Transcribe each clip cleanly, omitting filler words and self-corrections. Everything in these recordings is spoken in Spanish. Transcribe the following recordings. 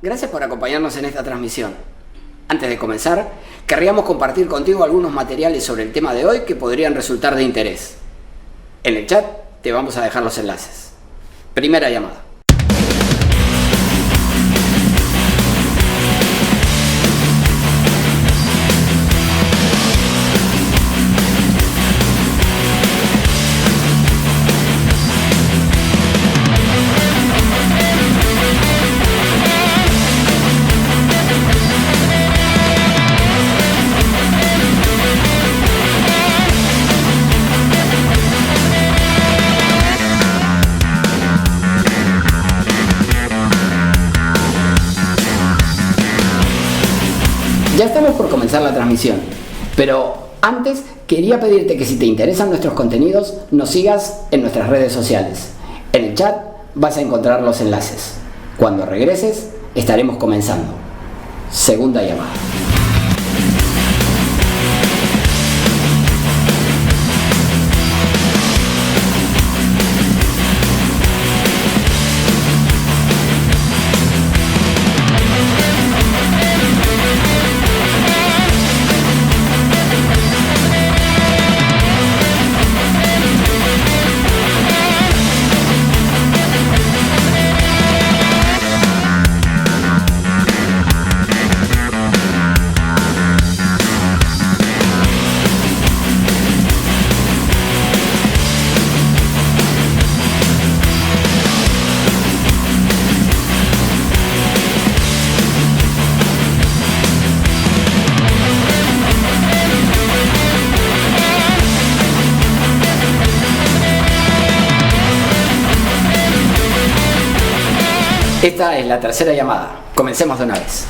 Gracias por acompañarnos en esta transmisión. Antes de comenzar, querríamos compartir contigo algunos materiales sobre el tema de hoy que podrían resultar de interés. En el chat te vamos a dejar los enlaces. Primera llamada. Ya estamos por comenzar la transmisión, pero antes quería pedirte que si te interesan nuestros contenidos, nos sigas en nuestras redes sociales. En el chat vas a encontrar los enlaces. Cuando regreses, estaremos comenzando. Segunda llamada. Esta es la tercera llamada. Comencemos de una vez.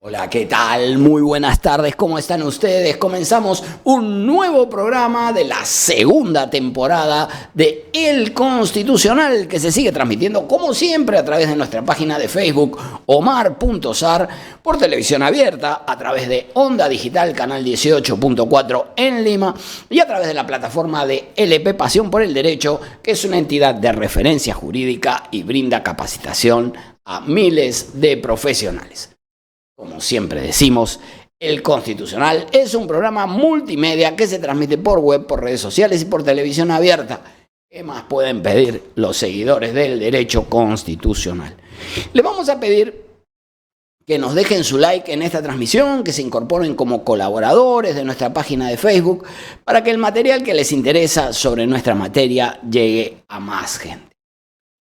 Hola, ¿qué tal? Muy buenas tardes, ¿cómo están ustedes? Comenzamos un nuevo programa de la segunda temporada de El Constitucional, que se sigue transmitiendo como siempre a través de nuestra página de Facebook Omar.Sar, por televisión abierta, a través de Onda Digital, canal 18.4 en Lima, y a través de la plataforma de LP Pasión por el Derecho, que es una entidad de referencia jurídica y brinda capacitación a miles de profesionales. Como siempre decimos, El Constitucional es un programa multimedia que se transmite por web, por redes sociales y por televisión abierta. ¿Qué más pueden pedir los seguidores del derecho constitucional? Les vamos a pedir que nos dejen su like en esta transmisión, que se incorporen como colaboradores de nuestra página de Facebook, para que el material que les interesa sobre nuestra materia llegue a más gente.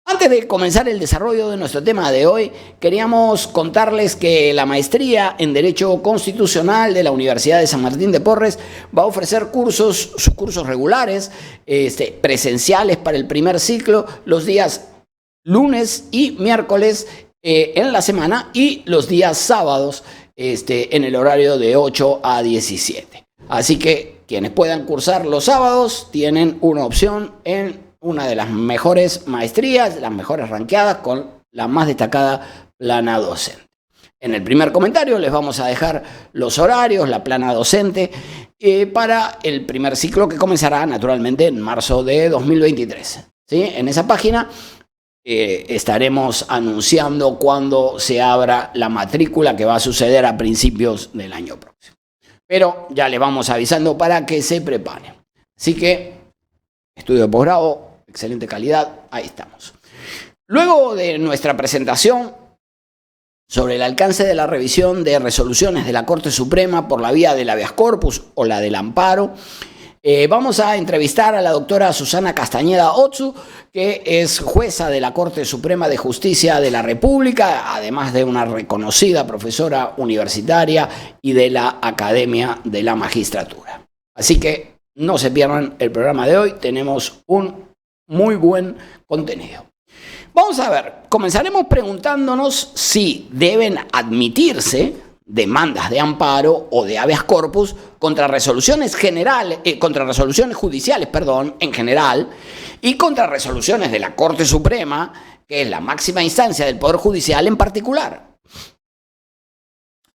Antes de comenzar el desarrollo de nuestro tema de hoy, queríamos contarles que la maestría en Derecho Constitucional de la Universidad de San Martín de Porres va a ofrecer sus cursos regulares, presenciales para el primer ciclo, los días lunes y miércoles en la semana y los días sábados en el horario de 8 a 17. Así que quienes puedan cursar los sábados tienen una opción en una de las mejores maestrías, las mejores ranqueadas, con la más destacada plana docente. En el primer comentario les vamos a dejar los horarios, la plana docente, para el primer ciclo que comenzará naturalmente en marzo de 2023. ¿Sí? En esa página estaremos anunciando cuándo se abra la matrícula, que va a suceder a principios del año próximo. Pero ya les vamos avisando para que se preparen. Así que, estudio de posgrado, excelente calidad, ahí estamos. Luego de nuestra presentación sobre el alcance de la revisión de resoluciones de la Corte Suprema por la vía del habeas corpus o la del amparo, vamos a entrevistar a la doctora Susana Castañeda Otsu, que es jueza de la Corte Suprema de Justicia de la República, además de una reconocida profesora universitaria y de la Academia de la Magistratura. Así que no se pierdan el programa de hoy, tenemos un muy buen contenido. Vamos a ver, comenzaremos preguntándonos si deben admitirse demandas de amparo o de habeas corpus contra resoluciones judiciales, en general, y contra resoluciones de la Corte Suprema, que es la máxima instancia del Poder Judicial en particular.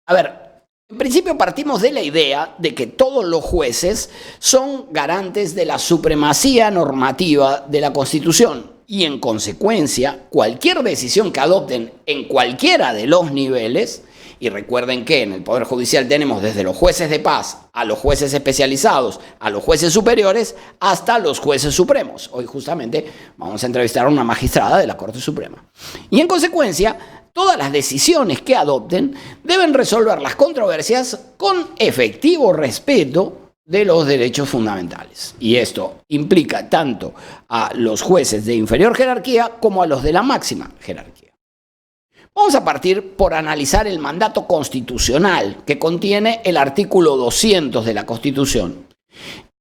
A ver, En principio partimos de la idea de que todos los jueces son garantes de la supremacía normativa de la Constitución y en consecuencia cualquier decisión que adopten en cualquiera de los niveles, y recuerden que en el Poder Judicial tenemos desde los jueces de paz a los jueces especializados, a los jueces superiores, hasta los jueces supremos. Hoy justamente vamos a entrevistar a una magistrada de la Corte Suprema. Y en consecuencia, todas las decisiones que adopten deben resolver las controversias con efectivo respeto de los derechos fundamentales. Y esto implica tanto a los jueces de inferior jerarquía como a los de la máxima jerarquía. Vamos a partir por analizar el mandato constitucional que contiene el artículo 200 de la Constitución.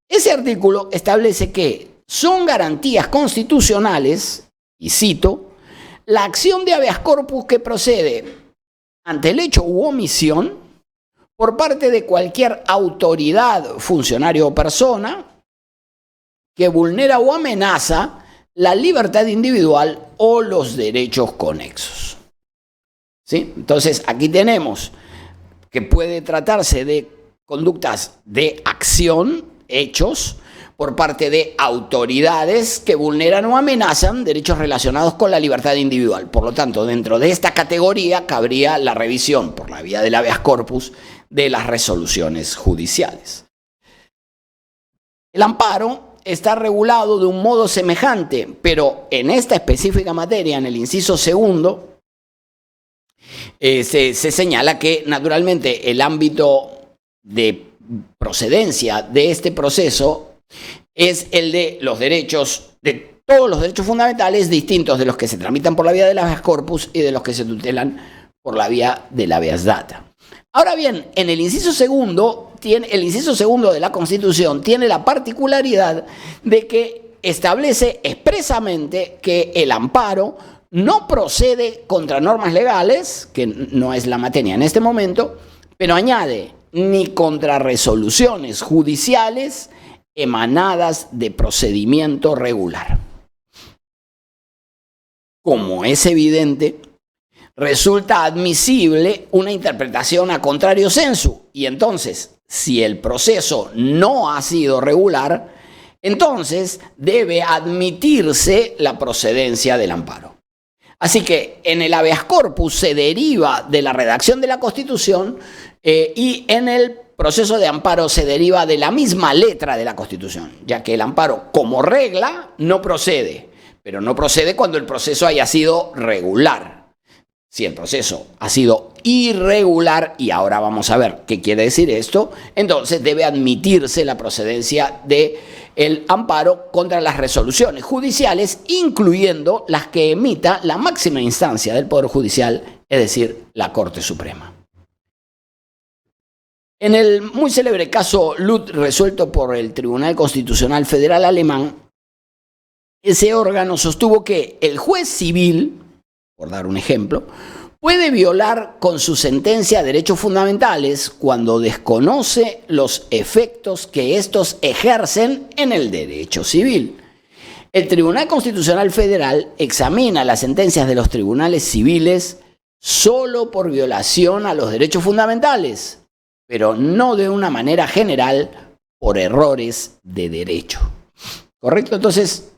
Ese artículo establece que son garantías constitucionales, y cito, la acción de habeas corpus que procede ante el hecho u omisión por parte de cualquier autoridad, funcionario o persona que vulnera o amenaza la libertad individual o los derechos conexos. ¿Sí? Entonces, aquí tenemos que puede tratarse de conductas de acción, hechos, por parte de autoridades que vulneran o amenazan derechos relacionados con la libertad individual. Por lo tanto, dentro de esta categoría cabría la revisión por la vía del habeas corpus de las resoluciones judiciales. El amparo está regulado de un modo semejante, pero en esta específica materia, en el inciso segundo, se señala que naturalmente el ámbito de procedencia de este proceso es el de los derechos, de todos los derechos fundamentales distintos de los que se tramitan por la vía del habeas corpus y de los que se tutelan por la vía del habeas data. Ahora bien, en el inciso segundo de la Constitución tiene la particularidad de que establece expresamente que el amparo no procede contra normas legales, que no es la materia en este momento, pero añade ni contra resoluciones judiciales emanadas de procedimiento regular. Como es evidente, resulta admisible una interpretación a contrario sensu, y entonces, si el proceso no ha sido regular, entonces debe admitirse la procedencia del amparo. Así que en el habeas corpus se deriva de la redacción de la Constitución y en el proceso de amparo se deriva de la misma letra de la Constitución, ya que el amparo como regla no procede, pero no procede cuando el proceso haya sido regular. Si el proceso ha sido irregular, y ahora vamos a ver qué quiere decir esto, entonces debe admitirse la procedencia del amparo contra las resoluciones judiciales, incluyendo las que emita la máxima instancia del Poder Judicial, es decir, la Corte Suprema. En el muy célebre caso Lut resuelto por el Tribunal Constitucional Federal Alemán, ese órgano sostuvo que el juez civil, por dar un ejemplo, puede violar con su sentencia derechos fundamentales cuando desconoce los efectos que estos ejercen en el derecho civil. El Tribunal Constitucional Federal examina las sentencias de los tribunales civiles solo por violación a los derechos fundamentales, pero no de una manera general por errores de derecho. ¿Correcto? Entonces,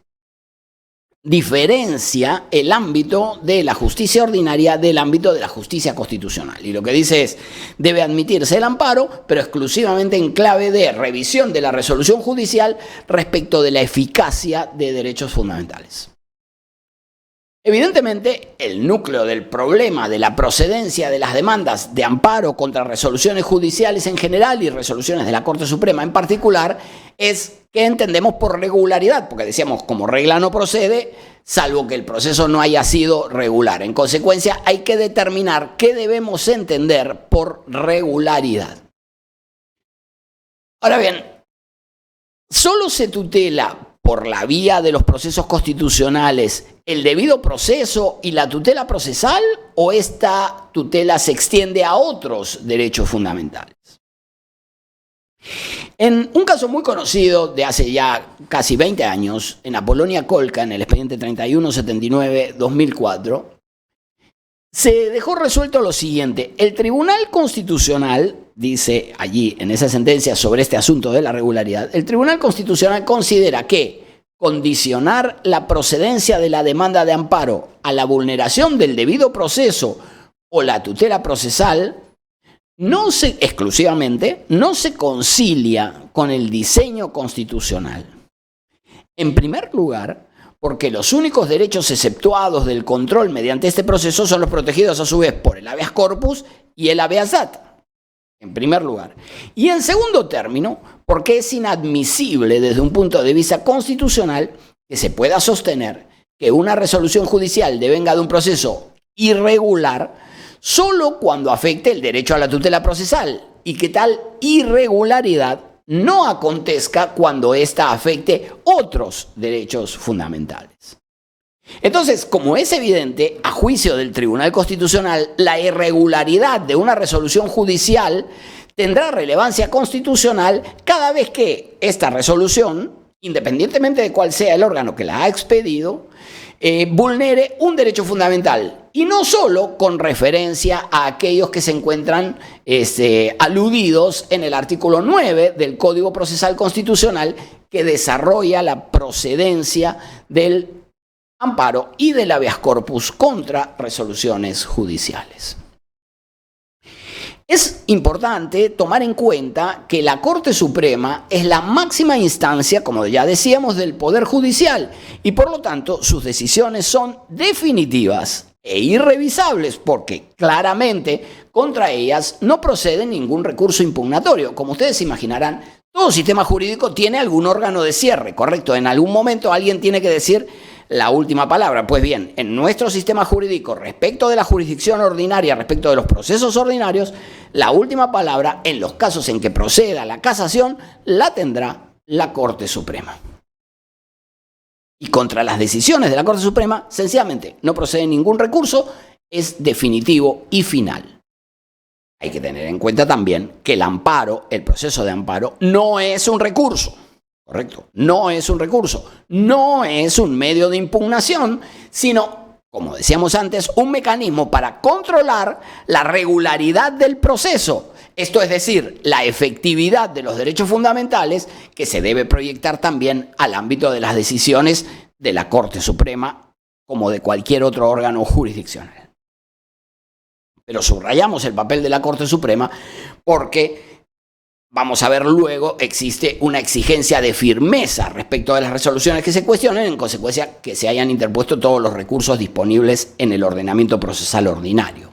diferencia el ámbito de la justicia ordinaria del ámbito de la justicia constitucional. Y lo que dice es, debe admitirse el amparo, pero exclusivamente en clave de revisión de la resolución judicial respecto de la eficacia de derechos fundamentales. Evidentemente, el núcleo del problema de la procedencia de las demandas de amparo contra resoluciones judiciales en general y resoluciones de la Corte Suprema en particular es que entendemos por regularidad, porque decíamos como regla no procede, salvo que el proceso no haya sido regular. En consecuencia, hay que determinar qué debemos entender por regularidad. Ahora bien, ¿solo se tutela por la vía de los procesos constitucionales el debido proceso y la tutela procesal, o esta tutela se extiende a otros derechos fundamentales? En un caso muy conocido de hace ya casi 20 años, en Apolonia Kolka, en el expediente 3179-2004, se dejó resuelto lo siguiente. El Tribunal Constitucional, dice allí en esa sentencia sobre este asunto de la regularidad, el Tribunal Constitucional considera que condicionar la procedencia de la demanda de amparo a la vulneración del debido proceso o la tutela procesal exclusivamente no se concilia con el diseño constitucional. En primer lugar, porque los únicos derechos exceptuados del control mediante este proceso son los protegidos a su vez por el habeas corpus y el habeas data, en primer lugar. Y en segundo término, porque es inadmisible desde un punto de vista constitucional que se pueda sostener que una resolución judicial devenga de un proceso irregular solo cuando afecte el derecho a la tutela procesal y que tal irregularidad no acontezca cuando ésta afecte otros derechos fundamentales. Entonces, como es evidente, a juicio del Tribunal Constitucional, la irregularidad de una resolución judicial tendrá relevancia constitucional cada vez que esta resolución, independientemente de cuál sea el órgano que la ha expedido, vulnere un derecho fundamental, y no solo con referencia a aquellos que se encuentran aludidos en el artículo 9 del Código Procesal Constitucional, que desarrolla la procedencia del amparo y del habeas corpus contra resoluciones judiciales. Es importante tomar en cuenta que la Corte Suprema es la máxima instancia, como ya decíamos, del Poder Judicial y por lo tanto sus decisiones son definitivas e irrevisables porque claramente contra ellas no procede ningún recurso impugnatorio. Como ustedes imaginarán, todo sistema jurídico tiene algún órgano de cierre, ¿correcto? En algún momento alguien tiene que decir la última palabra. Pues bien, en nuestro sistema jurídico, respecto de la jurisdicción ordinaria, respecto de los procesos ordinarios, la última palabra, en los casos en que proceda la casación, la tendrá la Corte Suprema. Y contra las decisiones de la Corte Suprema, sencillamente, no procede ningún recurso, es definitivo y final. Hay que tener en cuenta también que el amparo, el proceso de amparo, no es un recurso. Correcto, no es un recurso, no es un medio de impugnación, sino, como decíamos antes, un mecanismo para controlar la regularidad del proceso. Esto es decir, la efectividad de los derechos fundamentales que se debe proyectar también al ámbito de las decisiones de la Corte Suprema como de cualquier otro órgano jurisdiccional. Pero subrayamos el papel de la Corte Suprema porque vamos a ver luego, existe una exigencia de firmeza respecto de las resoluciones que se cuestionen, en consecuencia que se hayan interpuesto todos los recursos disponibles en el ordenamiento procesal ordinario.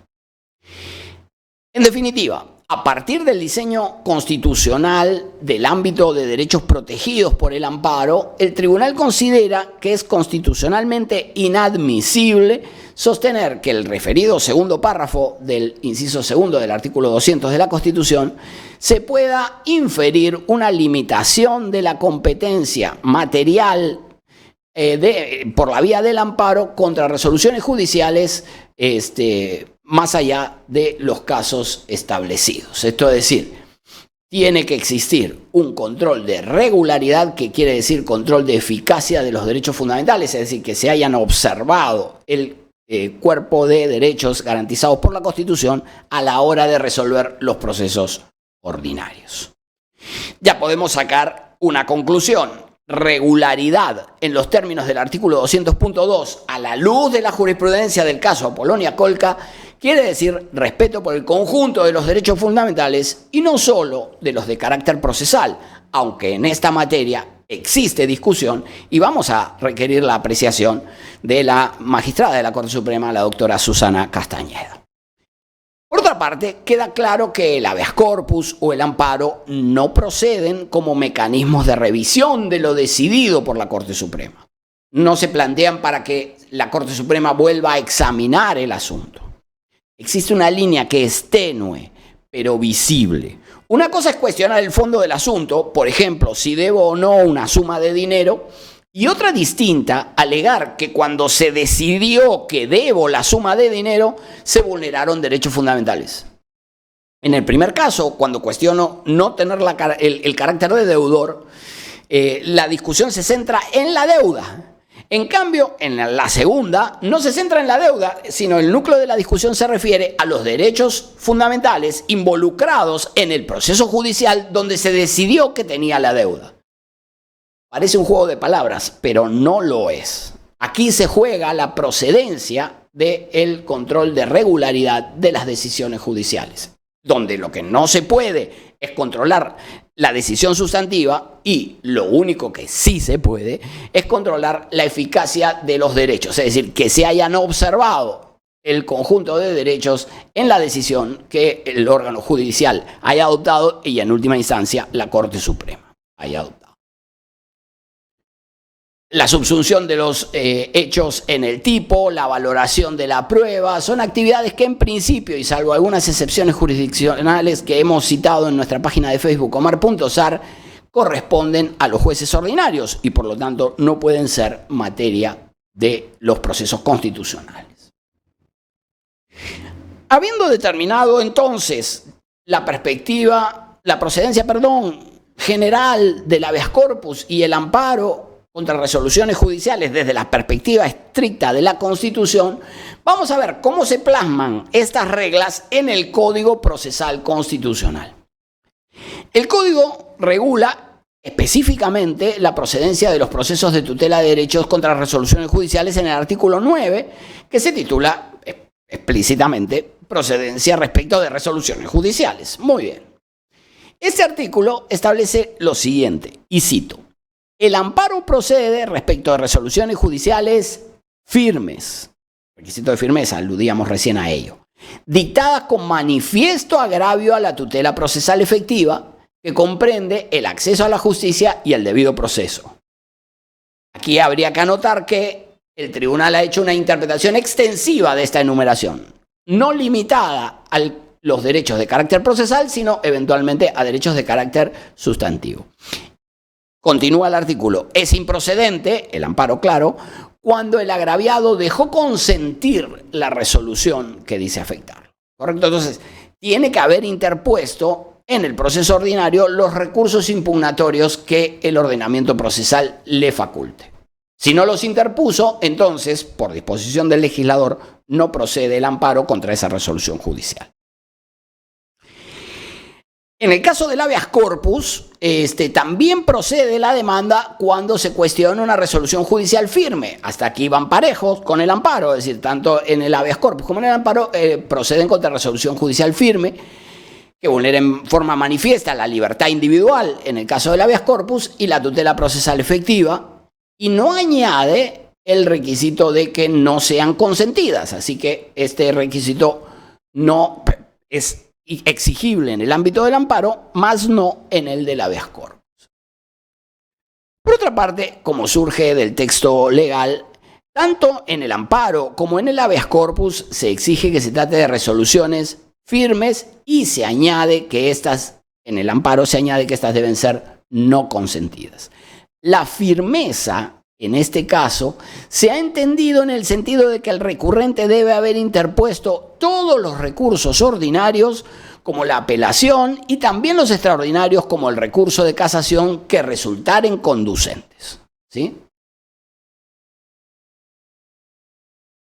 En definitiva, a partir del diseño constitucional del ámbito de derechos protegidos por el amparo, el tribunal considera que es constitucionalmente inadmisible sostener que el referido segundo párrafo del inciso segundo del artículo 200 de la Constitución se pueda inferir una limitación de la competencia material por la vía del amparo contra resoluciones judiciales más allá de los casos establecidos. Esto es decir, tiene que existir un control de regularidad, que quiere decir control de eficacia de los derechos fundamentales, es decir, que se hayan observado el cuerpo de derechos garantizados por la Constitución a la hora de resolver los procesos ordinarios. Ya podemos sacar una conclusión. Regularidad en los términos del artículo 200.2 a la luz de la jurisprudencia del caso Apolonia Colca quiere decir respeto por el conjunto de los derechos fundamentales y no solo de los de carácter procesal, aunque en esta materia existe discusión y vamos a requerir la apreciación de la magistrada de la Corte Suprema, la doctora Susana Castañeda. Por otra parte, queda claro que el habeas corpus o el amparo no proceden como mecanismos de revisión de lo decidido por la Corte Suprema. No se plantean para que la Corte Suprema vuelva a examinar el asunto. Existe una línea que es tenue, pero visible. Una cosa es cuestionar el fondo del asunto, por ejemplo, si debo o no una suma de dinero, y otra distinta, alegar que cuando se decidió que debo la suma de dinero, se vulneraron derechos fundamentales. En el primer caso, cuando cuestiono no tener el carácter de deudor, la discusión se centra en la deuda. En cambio, en la segunda no se centra en la deuda, sino el núcleo de la discusión se refiere a los derechos fundamentales involucrados en el proceso judicial donde se decidió que tenía la deuda. Parece un juego de palabras, pero no lo es. Aquí se juega la procedencia del control de regularidad de las decisiones judiciales, donde lo que no se puede es controlar la decisión sustantiva y lo único que sí se puede es controlar la eficacia de los derechos, es decir, que se hayan observado el conjunto de derechos en la decisión que el órgano judicial haya adoptado y en última instancia la Corte Suprema haya adoptado. La subsunción de los hechos en el tipo, la valoración de la prueba, son actividades que en principio, y salvo algunas excepciones jurisdiccionales que hemos citado en nuestra página de Facebook, omar.sar, corresponden a los jueces ordinarios y por lo tanto no pueden ser materia de los procesos constitucionales. Habiendo determinado entonces la procedencia general del habeas corpus y el amparo contra resoluciones judiciales desde la perspectiva estricta de la Constitución, vamos a ver cómo se plasman estas reglas en el Código Procesal Constitucional. El Código regula específicamente la procedencia de los procesos de tutela de derechos contra resoluciones judiciales en el artículo 9, que se titula explícitamente Procedencia respecto de resoluciones judiciales. Muy bien. Este artículo establece lo siguiente, y cito: el amparo procede respecto de resoluciones judiciales firmes, requisito de firmeza, aludíamos recién a ello, dictadas con manifiesto agravio a la tutela procesal efectiva, que comprende el acceso a la justicia y el debido proceso. Aquí habría que anotar que el tribunal ha hecho una interpretación extensiva de esta enumeración, no limitada a los derechos de carácter procesal, sino eventualmente a derechos de carácter sustantivo. Continúa el artículo. Es improcedente, el amparo claro, cuando el agraviado dejó consentir la resolución que dice afectar. ¿Correcto? Entonces, tiene que haber interpuesto en el proceso ordinario los recursos impugnatorios que el ordenamiento procesal le faculte. Si no los interpuso, entonces, por disposición del legislador, no procede el amparo contra esa resolución judicial. En el caso del habeas corpus, también procede la demanda cuando se cuestiona una resolución judicial firme. Hasta aquí van parejos con el amparo, es decir, tanto en el habeas corpus como en el amparo proceden contra resolución judicial firme que vulnera en forma manifiesta la libertad individual en el caso del habeas corpus y la tutela procesal efectiva, y no añade el requisito de que no sean consentidas. Así que este requisito no es exigible en el ámbito del amparo, más no en el del habeas corpus. Por otra parte, como surge del texto legal, tanto en el amparo como en el habeas corpus se exige que se trate de resoluciones firmes y se añade que en el amparo se añade que estas deben ser no consentidas. La firmeza, en este caso, se ha entendido en el sentido de que el recurrente debe haber interpuesto todos los recursos ordinarios, como la apelación, y también los extraordinarios, como el recurso de casación, que resultaren conducentes. ¿Sí?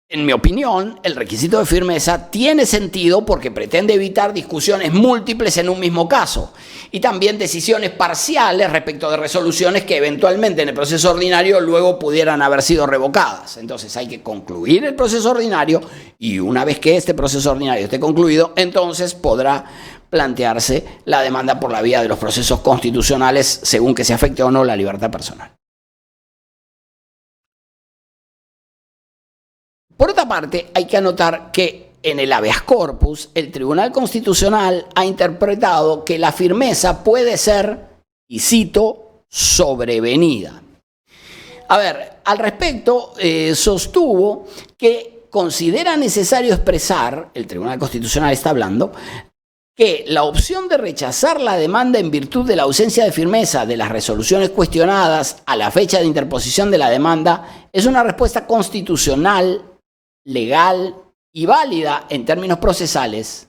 En mi opinión, el requisito de firmeza tiene sentido porque pretende evitar discusiones múltiples en un mismo caso y también decisiones parciales respecto de resoluciones que eventualmente en el proceso ordinario luego pudieran haber sido revocadas. Entonces hay que concluir el proceso ordinario y una vez que este proceso ordinario esté concluido, entonces podrá plantearse la demanda por la vía de los procesos constitucionales según que se afecte o no la libertad personal. Por otra parte, hay que anotar que en el habeas corpus, el Tribunal Constitucional ha interpretado que la firmeza puede ser, y cito, sobrevenida. A ver, al respecto, sostuvo que considera necesario expresar, el Tribunal Constitucional está hablando, que la opción de rechazar la demanda en virtud de la ausencia de firmeza de las resoluciones cuestionadas a la fecha de interposición de la demanda es una respuesta constitucional, legal y válida en términos procesales,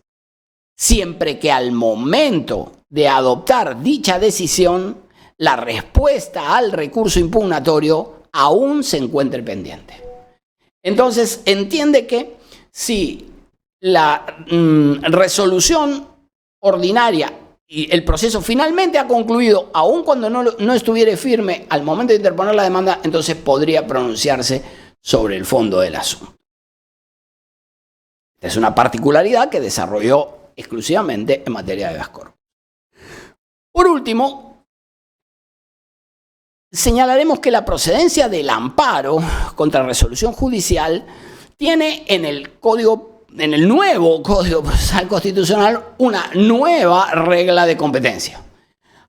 siempre que al momento de adoptar dicha decisión, la respuesta al recurso impugnatorio aún se encuentre pendiente. Entonces, entiende que si la resolución ordinaria y el proceso finalmente ha concluido, aun cuando no estuviera firme al momento de interponer la demanda, entonces podría pronunciarse sobre el fondo del asunto. Esta es una particularidad que desarrolló exclusivamente en materia de habeas corpus. Por último, señalaremos que la procedencia del amparo contra resolución judicial tiene en el nuevo Código Procesal Constitucional una nueva regla de competencia.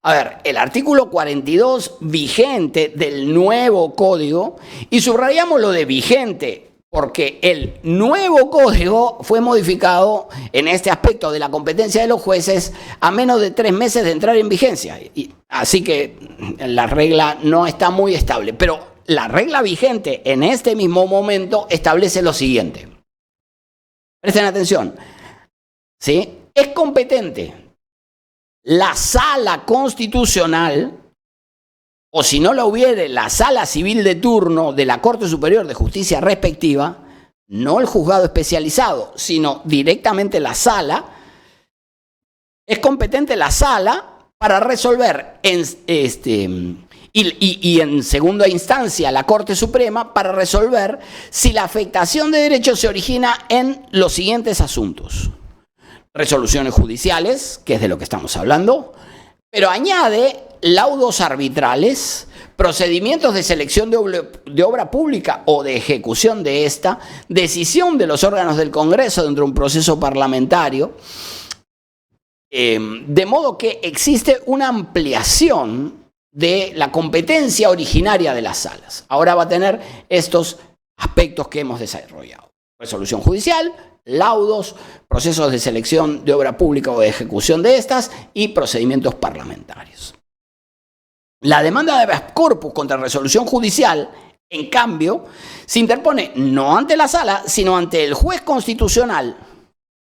A ver, el artículo 42 vigente del nuevo código, y subrayamos lo de vigente, porque el nuevo código fue modificado en este aspecto de la competencia de los jueces a menos de 3 meses de entrar en vigencia. Así que la regla no está muy estable. Pero la regla vigente en este mismo momento establece lo siguiente. Presten atención. ¿Sí? Es competente la sala constitucional, o si no la hubiere, la sala civil de turno de la Corte Superior de Justicia respectiva, no el juzgado especializado, sino directamente la sala. Es competente la sala para resolver y en segunda instancia la Corte Suprema para resolver si la afectación de derechos se origina en los siguientes asuntos. Resoluciones judiciales, que es de lo que estamos hablando, pero añade laudos arbitrales, procedimientos de selección de obra pública o de ejecución de esta, decisión de los órganos del Congreso dentro de un proceso parlamentario, de modo que existe una ampliación de la competencia originaria de las salas. Ahora va a tener estos aspectos que hemos desarrollado. Resolución judicial, laudos, procesos de selección de obra pública o de ejecución de estas y procedimientos parlamentarios. La demanda de habeas corpus contra resolución judicial, en cambio, se interpone no ante la sala, sino ante el juez constitucional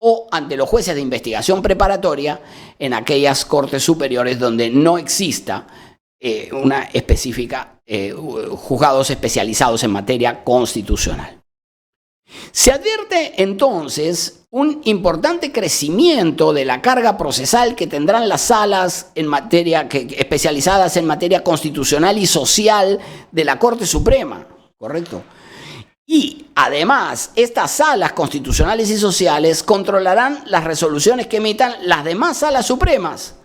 o ante los jueces de investigación preparatoria en aquellas cortes superiores donde no exista una específica juzgados especializados en materia constitucional. Se advierte entonces un importante crecimiento de la carga procesal que tendrán las salas especializadas en materia constitucional y social de la Corte Suprema, ¿correcto? Y además, estas salas constitucionales y sociales controlarán las resoluciones que emitan las demás salas supremas,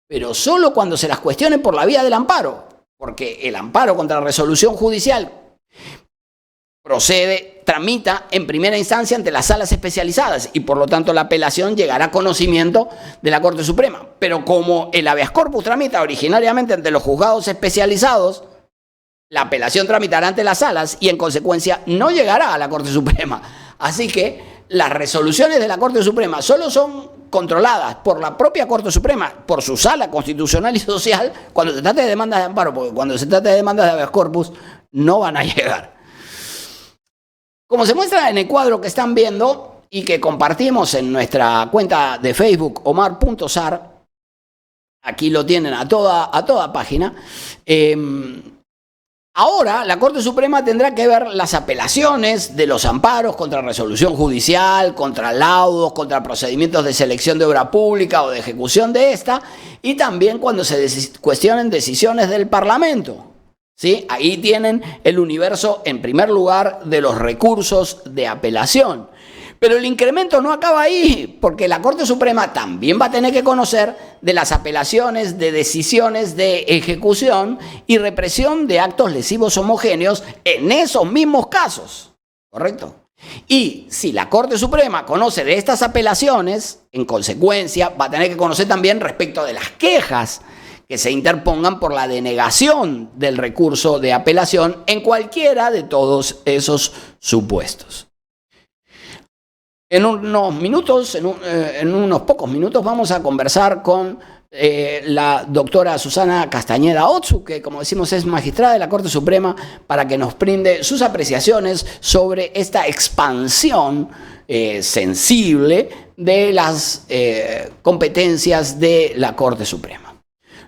pero solo cuando se las cuestione por la vía del amparo, porque el amparo contra la resolución judicial tramita en primera instancia ante las salas especializadas y por lo tanto la apelación llegará a conocimiento de la Corte Suprema. Pero como el habeas corpus tramita originariamente ante los juzgados especializados, la apelación tramitará ante las salas y en consecuencia no llegará a la Corte Suprema. Así que las resoluciones de la Corte Suprema solo son controladas por la propia Corte Suprema, por su sala constitucional y social, cuando se trate de demandas de amparo, porque cuando se trate de demandas de habeas corpus no van a llegar. Como se muestra en el cuadro que están viendo y que compartimos en nuestra cuenta de Facebook, omar.sar, aquí lo tienen a toda página, ahora la Corte Suprema tendrá que ver las apelaciones de los amparos contra resolución judicial, contra laudos, contra procedimientos de selección de obra pública o de ejecución de esta, y también cuando se cuestionen decisiones del Parlamento. ¿Sí? Ahí tienen el universo, en primer lugar, de los recursos de apelación. Pero el incremento no acaba ahí, porque la Corte Suprema también va a tener que conocer de las apelaciones de decisiones de ejecución y represión de actos lesivos homogéneos en esos mismos casos, ¿correcto? Y si la Corte Suprema conoce de estas apelaciones, en consecuencia, va a tener que conocer también respecto de las quejas que se interpongan por la denegación del recurso de apelación en cualquiera de todos esos supuestos. En unos pocos minutos vamos a conversar con la doctora Susana Castañeda Otsu, que como decimos es magistrada de la Corte Suprema, para que nos brinde sus apreciaciones sobre esta expansión sensible de las competencias de la Corte Suprema.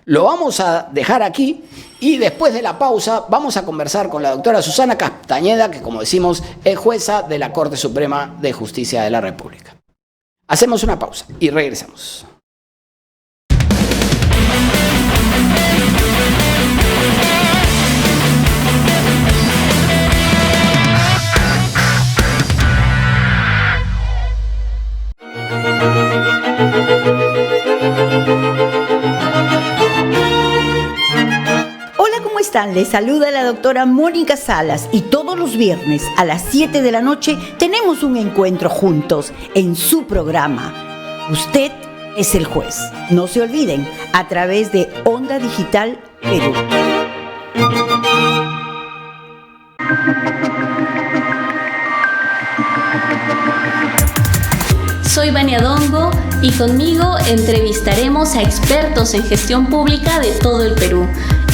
Lo vamos a dejar aquí y después de la pausa vamos a conversar con la doctora Susana Castañeda, que como decimos es jueza de la Corte Suprema de Justicia de la República. Hacemos una pausa y regresamos. Hola, ¿cómo están? Les saluda la doctora Mónica Salas y todos los viernes a las 7 de la noche tenemos un encuentro juntos en su programa. Usted es el juez. No se olviden, a través de Onda Digital Perú. Soy Vania Dongo y conmigo entrevistaremos a expertos en gestión pública de todo el Perú.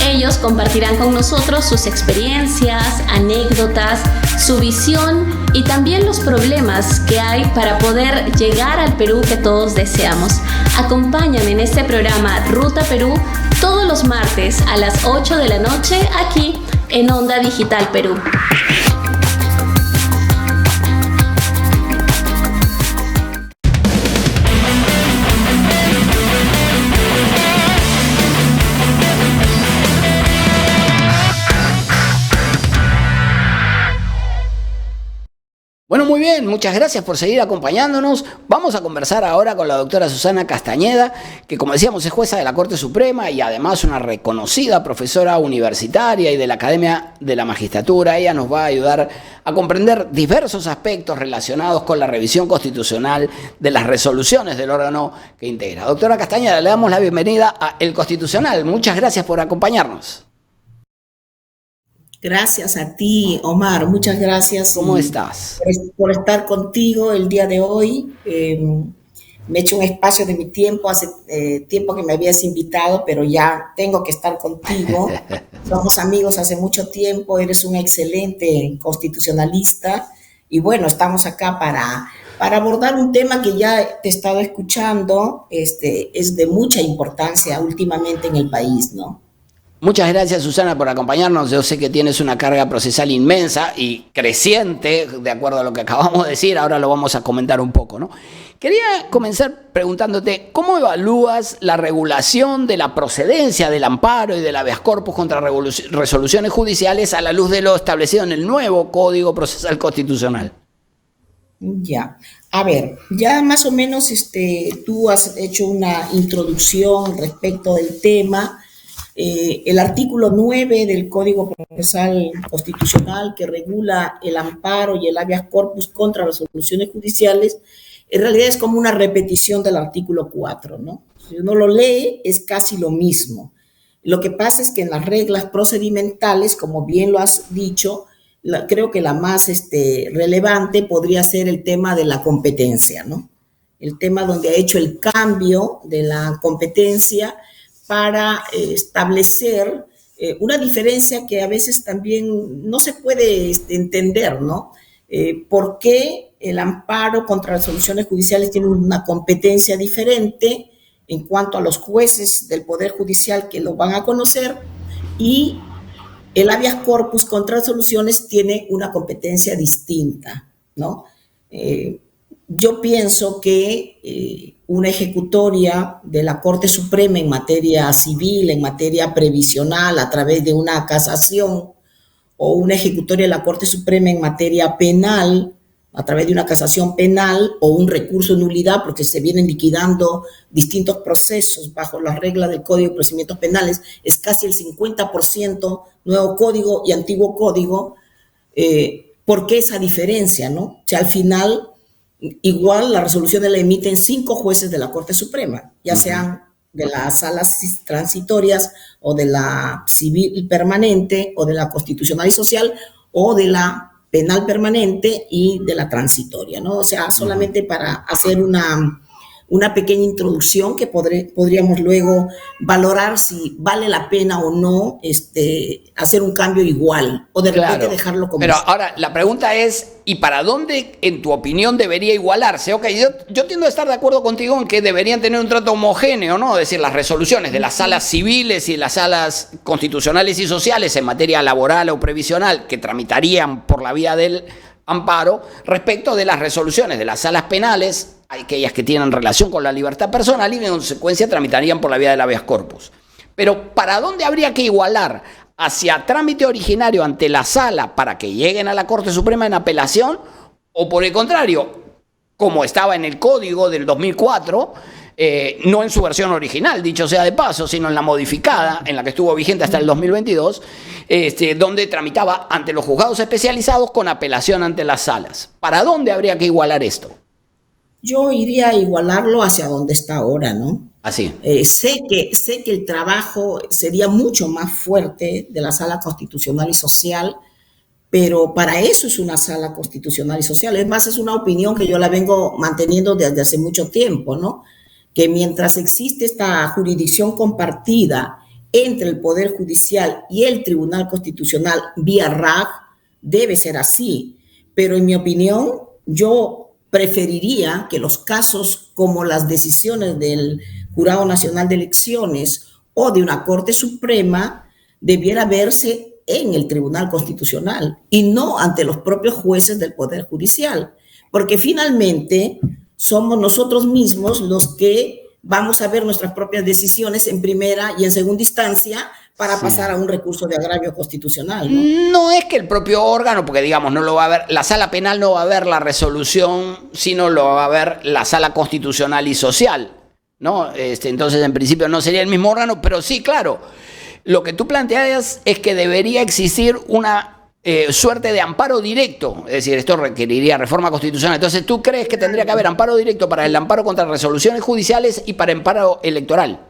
Ellos compartirán con nosotros sus experiencias, anécdotas, su visión y también los problemas que hay para poder llegar al Perú que todos deseamos. Acompáñame en este programa Ruta Perú todos los martes a las 8 de la noche aquí en Onda Digital Perú. Bueno, muy bien, muchas gracias por seguir acompañándonos. Vamos a conversar ahora con la doctora Susana Castañeda, que como decíamos es jueza de la Corte Suprema y además una reconocida profesora universitaria y de la Academia de la Magistratura. Ella nos va a ayudar a comprender diversos aspectos relacionados con la revisión constitucional de las resoluciones del órgano que integra. Doctora Castañeda, le damos la bienvenida a El Constitucional. Muchas gracias por acompañarnos. Gracias a ti, Omar. Muchas gracias. ¿Cómo estás? Por estar contigo el día de hoy. Me he hecho un espacio de mi tiempo, hace tiempo que me habías invitado, pero ya tengo que estar contigo. Somos amigos hace mucho tiempo, eres un excelente constitucionalista y bueno, estamos acá para abordar un tema que ya te he estado escuchando, es de mucha importancia últimamente en el país, ¿no? Muchas gracias, Susana, por acompañarnos. Yo sé que tienes una carga procesal inmensa y creciente, de acuerdo a lo que acabamos de decir. Ahora lo vamos a comentar un poco, ¿no? Quería comenzar preguntándote, ¿cómo evalúas la regulación de la procedencia del amparo y del habeas corpus contra resoluciones judiciales a la luz de lo establecido en el nuevo Código Procesal Constitucional? Ya, a ver, ya más o menos tú has hecho una introducción respecto del tema. El artículo 9 del Código Procesal Constitucional que regula el amparo y el habeas corpus contra resoluciones judiciales, en realidad es como una repetición del artículo 4, ¿no? Si uno lo lee, es casi lo mismo. Lo que pasa es que en las reglas procedimentales, como bien lo has dicho, creo que la más relevante podría ser el tema de la competencia, ¿no? El tema donde ha hecho el cambio de la competencia para establecer una diferencia que a veces también no se puede entender, ¿no? ¿Por qué el amparo contra resoluciones judiciales tiene una competencia diferente en cuanto a los jueces del Poder Judicial que lo van a conocer y el habeas corpus contra resoluciones tiene una competencia distinta, ¿no? Yo pienso que una ejecutoria de la Corte Suprema en materia civil, en materia previsional, a través de una casación, o una ejecutoria de la Corte Suprema en materia penal, a través de una casación penal, o un recurso de nulidad, porque se vienen liquidando distintos procesos bajo las reglas del Código de Procedimientos Penales, es casi el 50% nuevo código y antiguo código. ¿Por qué esa diferencia, no? O sea, al final, igual la resolución la emiten 5 jueces de la Corte Suprema, ya sean de las salas transitorias o de la civil permanente o de la constitucional y social o de la penal permanente y de la transitoria, ¿no? O sea, solamente para hacer una una pequeña introducción que podríamos luego valorar si vale la pena o no hacer un cambio igual o de repente dejarlo como Pero ahora la pregunta es, ¿y para dónde, en tu opinión, debería igualarse? Ok, yo tiendo a estar de acuerdo contigo en que deberían tener un trato homogéneo, ¿no? Es decir, las resoluciones de las salas civiles y las salas constitucionales y sociales en materia laboral o previsional que tramitarían por la vía del amparo respecto de las resoluciones de las salas penales, aquellas que tienen relación con la libertad personal y en consecuencia tramitarían por la vía del habeas corpus. Pero ¿para dónde habría que igualar? ¿Hacia trámite originario ante la sala para que lleguen a la Corte Suprema en apelación? ¿O por el contrario, como estaba en el Código del 2004, no en su versión original, dicho sea de paso, sino en la modificada, en la que estuvo vigente hasta el 2022, donde tramitaba ante los juzgados especializados con apelación ante las salas? ¿Para dónde habría que igualar esto? Yo iría a igualarlo hacia donde está ahora, ¿no? Así. Sé que el trabajo sería mucho más fuerte de la Sala Constitucional y Social, pero para eso es una Sala Constitucional y Social. Es más, es una opinión que yo la vengo manteniendo desde hace mucho tiempo, ¿no? Que mientras existe esta jurisdicción compartida entre el Poder Judicial y el Tribunal Constitucional vía RAG, debe ser así. Pero en mi opinión, yo preferiría que los casos como las decisiones del Jurado Nacional de Elecciones o de una Corte Suprema debiera verse en el Tribunal Constitucional y no ante los propios jueces del Poder Judicial, porque finalmente somos nosotros mismos los que vamos a ver nuestras propias decisiones en primera y en segunda instancia para pasar a un recurso de agravio constitucional, ¿no? No es que el propio órgano, porque digamos, no lo va a ver, la sala penal no va a ver la resolución, sino lo va a ver la sala constitucional y social, ¿no? Entonces, en principio no sería el mismo órgano, pero sí, claro, lo que tú planteas es que debería existir una suerte de amparo directo, es decir, esto requeriría reforma constitucional. Entonces, ¿tú crees que tendría que haber amparo directo para el amparo contra resoluciones judiciales y para amparo electoral?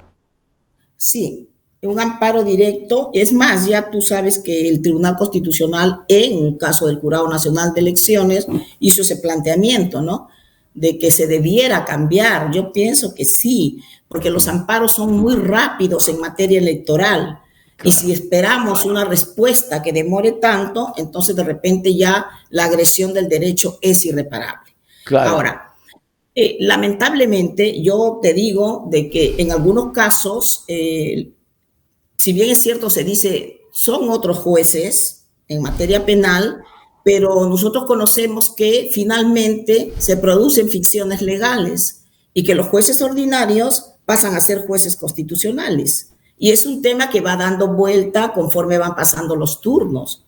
Sí, un amparo directo. Es más, ya tú sabes que el Tribunal Constitucional, en un caso del Jurado Nacional de Elecciones, hizo ese planteamiento, ¿no? De que se debiera cambiar. Yo pienso que sí, porque los amparos son muy rápidos en materia electoral. Y si esperamos una respuesta que demore tanto, entonces de repente ya la agresión del derecho es irreparable. Claro. Ahora, lamentablemente yo te digo de que en algunos casos, si bien es cierto, se dice, son otros jueces en materia penal, pero nosotros conocemos que finalmente se producen ficciones legales y que los jueces ordinarios pasan a ser jueces constitucionales. Y es un tema que va dando vuelta conforme van pasando los turnos.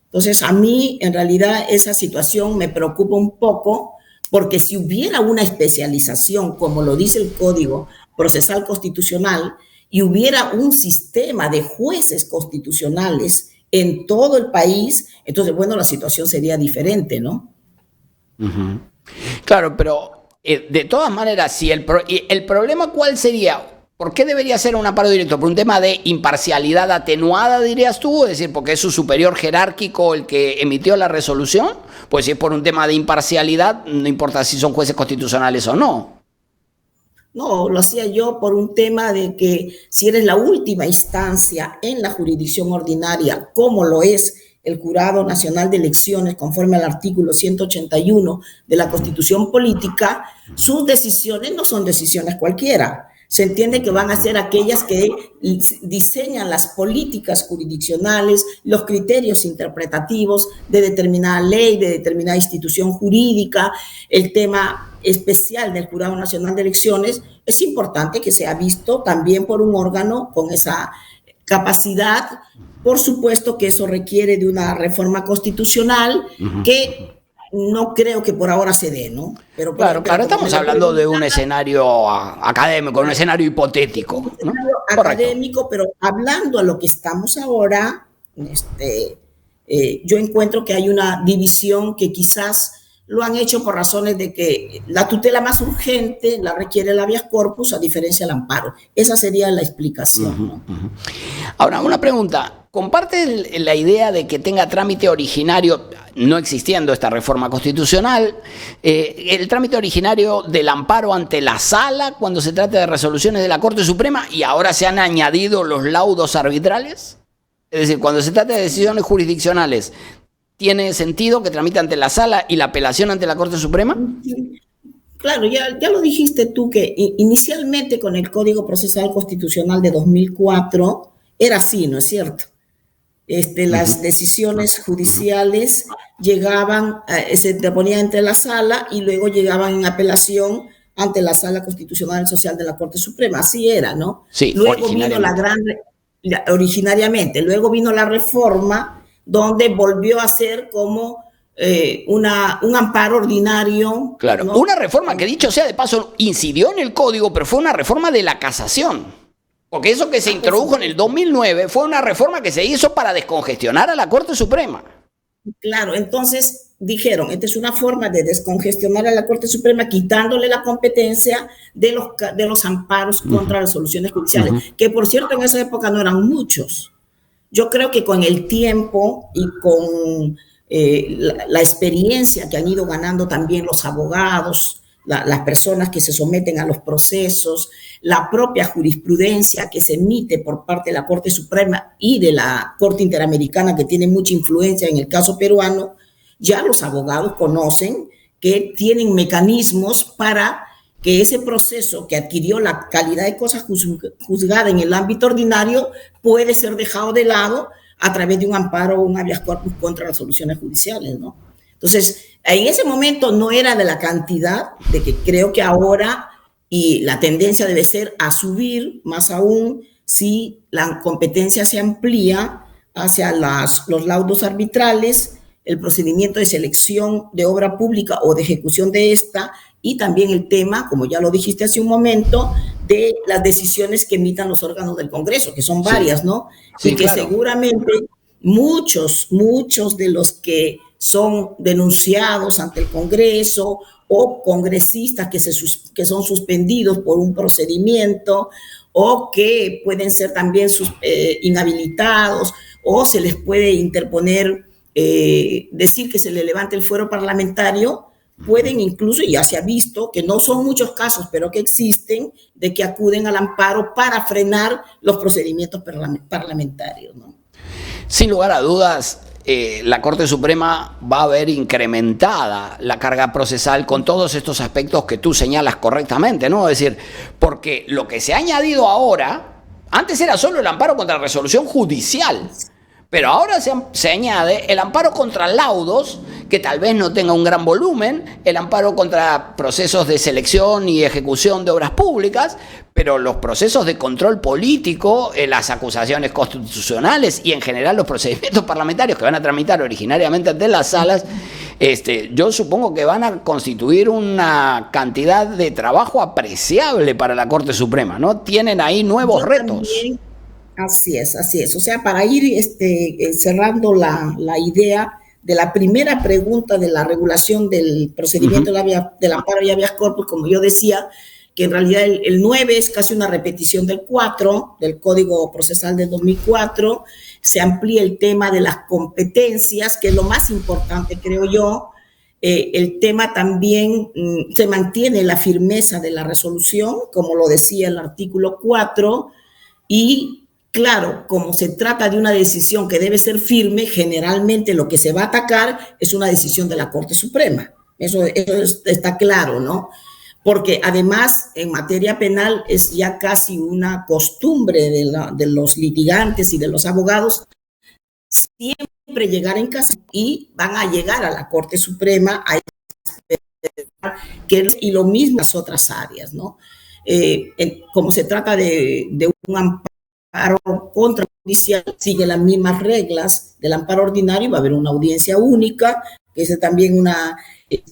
Entonces, a mí, en realidad, esa situación me preocupa un poco, porque si hubiera una especialización, como lo dice el Código Procesal Constitucional, y hubiera un sistema de jueces constitucionales en todo el país, entonces, bueno, la situación sería diferente, ¿no? Uh-huh. Claro, pero de todas maneras, si el problema, ¿cuál sería? ¿Por qué debería ser un amparo directo? ¿Por un tema de imparcialidad atenuada, dirías tú? Es decir, porque es su superior jerárquico el que emitió la resolución. Pues si es por un tema de imparcialidad, no importa si son jueces constitucionales o no. No, lo hacía yo por un tema de que si eres la última instancia en la jurisdicción ordinaria, como lo es el Jurado Nacional de Elecciones, conforme al artículo 181 de la Constitución Política, sus decisiones no son decisiones cualquiera. Se entiende que van a ser aquellas que diseñan las políticas jurisdiccionales, los criterios interpretativos de determinada ley, de determinada institución jurídica. El tema especial del Jurado Nacional de Elecciones es importante que sea visto también por un órgano con esa capacidad. Por supuesto que eso requiere de una reforma constitucional que no creo que por ahora se dé, ¿no? Pero claro, estamos hablando de un escenario académico, un escenario hipotético, ¿no? Un escenario académico, pero hablando a lo que estamos ahora, yo encuentro que hay una división que quizás lo han hecho por razones de que la tutela más urgente la requiere el habeas corpus a diferencia del amparo. Esa sería la explicación, ¿no? Ahora, una pregunta. comparte la idea de que tenga trámite originario, no existiendo esta reforma constitucional, el trámite originario del amparo ante la sala cuando se trata de resoluciones de la Corte Suprema y ahora se han añadido los laudos arbitrales? Es decir, cuando se trata de decisiones jurisdiccionales, ¿tiene sentido que tramite ante la sala y la apelación ante la Corte Suprema? Claro, ya lo dijiste tú que inicialmente con el Código Procesal Constitucional de 2004 era así, ¿no es cierto? Las decisiones judiciales llegaban, se interponían entre la sala y luego llegaban en apelación ante la Sala Constitucional y Social de la Corte Suprema. Así era, ¿no? Sí, luego vino originariamente, luego vino la reforma donde volvió a ser como un amparo ordinario. Claro, ¿no? Una reforma que, dicho sea de paso, incidió en el Código, pero fue una reforma de la casación. Porque eso que se introdujo en el 2009 fue una reforma que se hizo para descongestionar a la Corte Suprema. Claro, entonces dijeron, esta es una forma de descongestionar a la Corte Suprema quitándole la competencia de los amparos contra resoluciones judiciales, que por cierto en esa época no eran muchos. Yo creo que con el tiempo y con la experiencia que han ido ganando también los abogados, las personas que se someten a los procesos, la propia jurisprudencia que se emite por parte de la Corte Suprema y de la Corte Interamericana, que tiene mucha influencia en el caso peruano, ya los abogados conocen que tienen mecanismos para que ese proceso que adquirió la calidad de cosa juzgada en el ámbito ordinario puede ser dejado de lado a través de un amparo o un habeas corpus contra resoluciones judiciales, ¿no? Entonces, en ese momento no era de la cantidad de que creo que ahora, y la tendencia debe ser a subir, más aún si la competencia se amplía hacia los laudos arbitrales, el procedimiento de selección de obra pública o de ejecución de esta, y también el tema, como ya lo dijiste hace un momento, de las decisiones que emitan los órganos del Congreso, que son varias, ¿no? Sí, y que claro. seguramente muchos de los que son denunciados ante el Congreso o congresistas que son suspendidos por un procedimiento o que pueden ser también inhabilitados o se les puede interponer, decir que se le levante el fuero parlamentario, pueden incluso, y ya se ha visto, que no son muchos casos, pero que existen, de que acuden al amparo para frenar los procedimientos parlamentarios, ¿no? Sin lugar a dudas, la Corte Suprema va a ver incrementada la carga procesal con todos estos aspectos que tú señalas correctamente, ¿no? Es decir, porque lo que se ha añadido ahora, antes era solo el amparo contra resolución judicial, pero ahora se añade el amparo contra laudos, que tal vez no tenga un gran volumen, el amparo contra procesos de selección y ejecución de obras públicas, pero los procesos de control político, las acusaciones constitucionales y en general los procedimientos parlamentarios que van a tramitar originariamente ante las salas, yo supongo que van a constituir una cantidad de trabajo apreciable para la Corte Suprema, ¿no? Tienen ahí nuevos retos. También, así es. O sea, para ir cerrando la idea de la primera pregunta de la regulación del procedimiento del amparo y habeas corpus, como yo decía, que en realidad el 9 es casi una repetición del 4, del Código Procesal del 2004, se amplía el tema de las competencias, que es lo más importante, creo yo. El tema también se mantiene la firmeza de la resolución, como lo decía el artículo 4, y claro, como se trata de una decisión que debe ser firme, generalmente lo que se va a atacar es una decisión de la Corte Suprema. Eso está claro, ¿no? Porque además en materia penal es ya casi una costumbre de los litigantes y de los abogados siempre llegar en casa y van a llegar a la Corte Suprema a y lo mismo en las otras áreas, ¿no? Como se trata de un amparo contra judicial, sigue las mismas reglas del amparo ordinario, va a haber una audiencia única, que es también una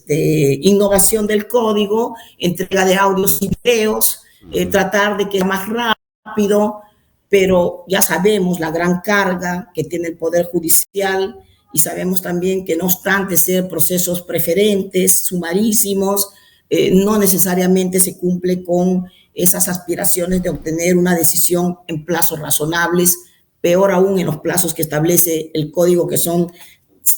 innovación del código, entrega de audios y videos, tratar de que sea más rápido, pero ya sabemos la gran carga que tiene el Poder Judicial y sabemos también que no obstante ser procesos preferentes, sumarísimos, no necesariamente se cumple con esas aspiraciones de obtener una decisión en plazos razonables peor aún en los plazos que establece el código, que son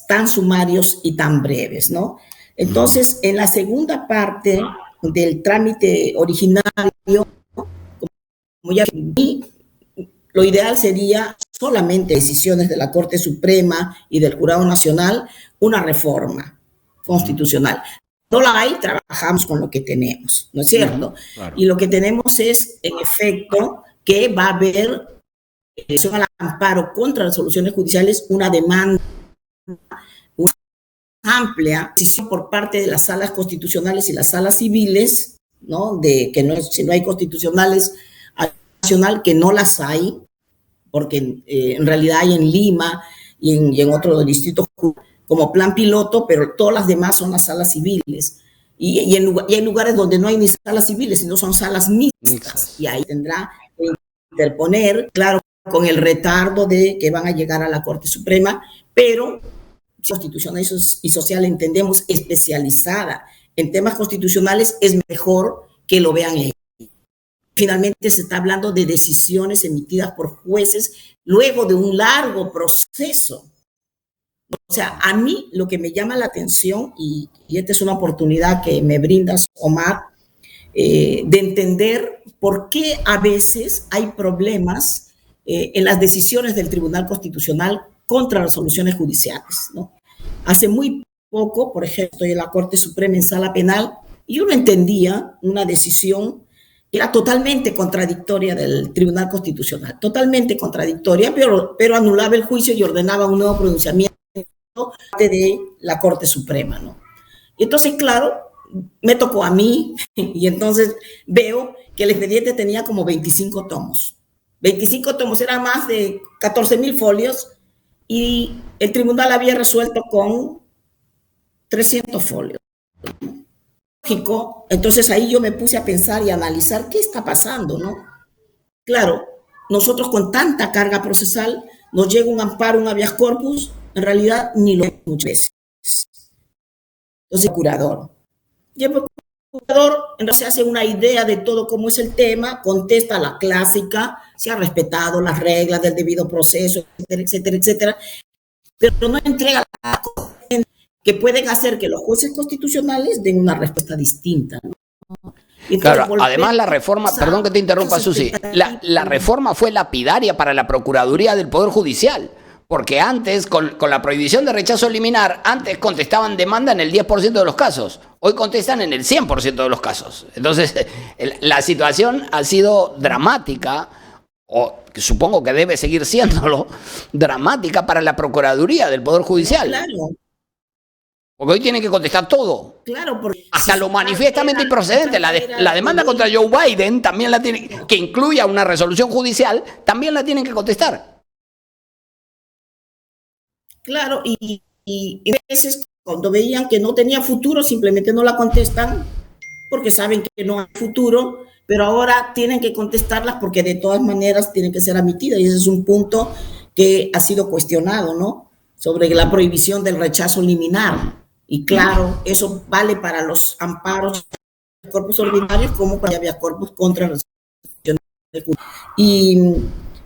tan sumarios y tan breves, ¿no? Entonces, en la segunda parte del trámite originario, como ya vi, lo ideal sería solamente decisiones de la Corte Suprema y del Jurado Nacional, una reforma constitucional. No la hay, trabajamos con lo que tenemos, ¿no es cierto? Claro. Y lo que tenemos es, en efecto, que va a haber, al amparo contra resoluciones judiciales, una demanda amplia decisión por parte de las salas constitucionales y las salas civiles, ¿no? De que no, si no hay constitucionales nacional, que no las hay, porque en realidad hay en Lima y en otros distritos como plan piloto, pero todas las demás son las salas civiles. Y hay lugares donde no hay ni salas civiles, sino son salas mixtas. Y ahí tendrá que interponer, claro, con el retardo de que van a llegar a la Corte Suprema, pero constitucional y social, entendemos, especializada en temas constitucionales, es mejor que lo vean ellos. Finalmente se está hablando de decisiones emitidas por jueces luego de un largo proceso. O sea, a mí lo que me llama la atención, y esta es una oportunidad que me brindas, Omar, de entender por qué a veces hay problemas en las decisiones del Tribunal Constitucional contra resoluciones judiciales, ¿no? Hace muy poco, por ejemplo, estoy en la Corte Suprema en sala penal, y yo no entendía una decisión que era totalmente contradictoria del Tribunal Constitucional, totalmente contradictoria, pero anulaba el juicio y ordenaba un nuevo pronunciamiento de la Corte Suprema, ¿no? Y entonces, claro, me tocó a mí, y entonces veo que el expediente tenía como 25 tomos. 25 tomos, eran más de 14,000 folios, y el tribunal había resuelto con 300 folios. Lógico, entonces ahí yo me puse a pensar y a analizar qué está pasando, ¿no? Claro, nosotros con tanta carga procesal nos llega un amparo, un habeas corpus, en realidad ni lo vemos muchas veces. Entonces, el procurador. Y el procurador entonces se hace una idea de todo cómo es el tema, contesta la clásica, se ha respetado las reglas del debido proceso, etcétera, etcétera, etcétera, pero no entrega la cosa que pueden hacer que los jueces constitucionales den una respuesta distinta, ¿no? Entonces, claro, además la reforma, perdón que te interrumpa, Susi, la reforma fue lapidaria para la Procuraduría del Poder Judicial, porque antes, con la prohibición de rechazo liminar, antes contestaban demanda en el 10% de los casos, hoy contestan en el 100% de los casos. Entonces, la situación ha sido dramática, o supongo que debe seguir siéndolo, dramática para la Procuraduría del Poder Judicial. Claro. Porque hoy tienen que contestar todo. Claro, porque hasta lo manifiestamente improcedente. La demanda contra Joe Biden también la tienen, que incluya una resolución judicial, también la tienen que contestar. Claro, y a veces cuando veían que no tenía futuro, simplemente no la contestan porque saben que no hay futuro, pero ahora tienen que contestarlas porque de todas maneras tienen que ser admitidas, y ese es un punto que ha sido cuestionado, ¿no? Sobre la prohibición del rechazo liminar. Y claro, eso vale para los amparos de corpus ordinarios como para había corpus contra resoluciones.